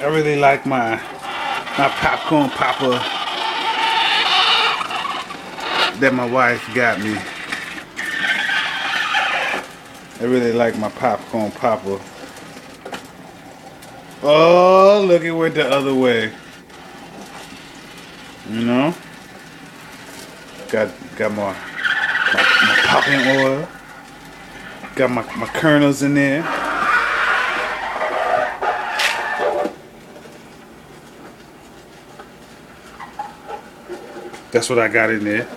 I really like my popcorn popper that my wife got me. I really like my popcorn popper. Oh, look, it went the other way. You know? Got my popping oil. Got my kernels in there. That's what I got in there.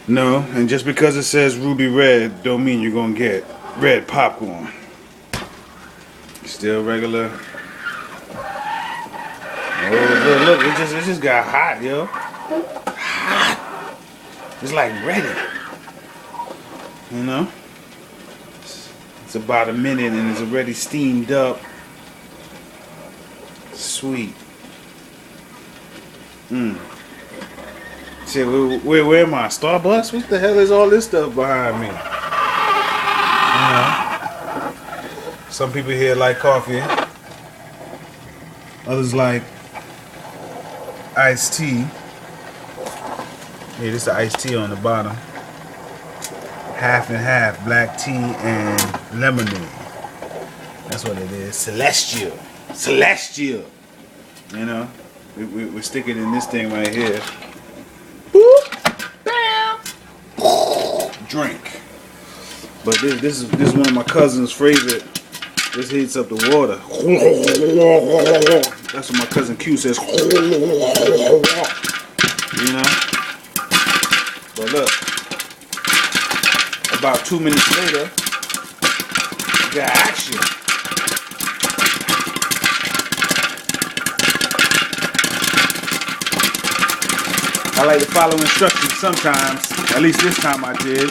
No, and just because it says Ruby Red don't mean you're gonna get red popcorn. Still regular. Oh, look, it just got hot, yo. Hot. It's like ready. You know? It's about a minute and it's already steamed up. Sweet. Shit, where am I? Starbucks? What the hell is all this stuff behind me? You know? Some people here like coffee. Others like iced tea. Yeah, this is the iced tea on the bottom. Half and half, black tea and lemonade. That's what it is. Celestial. Celestial. You know? We're sticking in this thing right here. Boop, bam, drink. But this is one of my cousin's favorite. This heats up the water. That's what my cousin Q says. You know? But look, about 2 minutes later, we got action. I like to follow instructions sometimes. At least this time I did.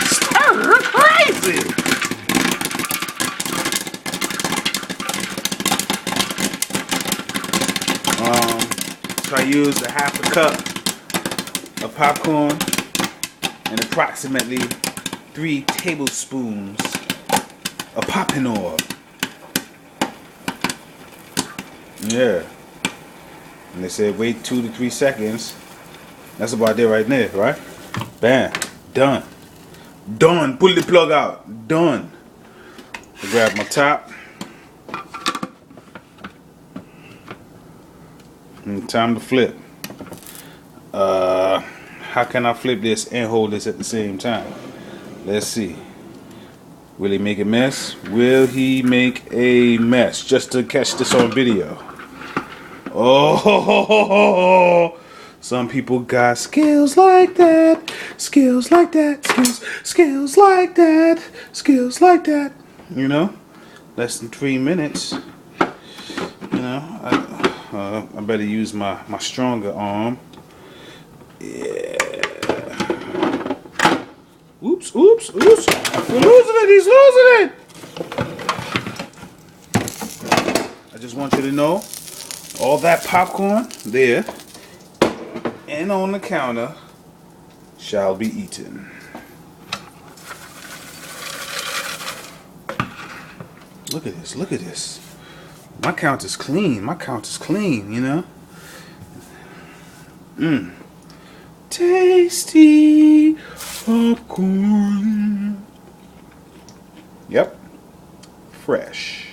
Stir crazy! So I used a half a cup of popcorn and approximately 3 tablespoons of popping oil. Yeah. And they said wait 2 to 3 seconds. That's about it right there, right? Bam. Done. Done. Pull the plug out. Done. I grab my top. And time to flip. How can I flip this and hold this at the same time? Let's see. Will he make a mess? Will he make a mess? Just to catch this on video. Oh, some people got skills like that. Skills like that. Skills like that. Skills like that. You know? Less than 3 minutes. You know? I better use my stronger arm. Yeah. Oops. We're losing it. He's losing it. I just want you to know, all that popcorn there and on the counter shall be eaten. Look at this. Look at this. My count is clean. My count is clean, you know? Tasty popcorn. Yep. Fresh.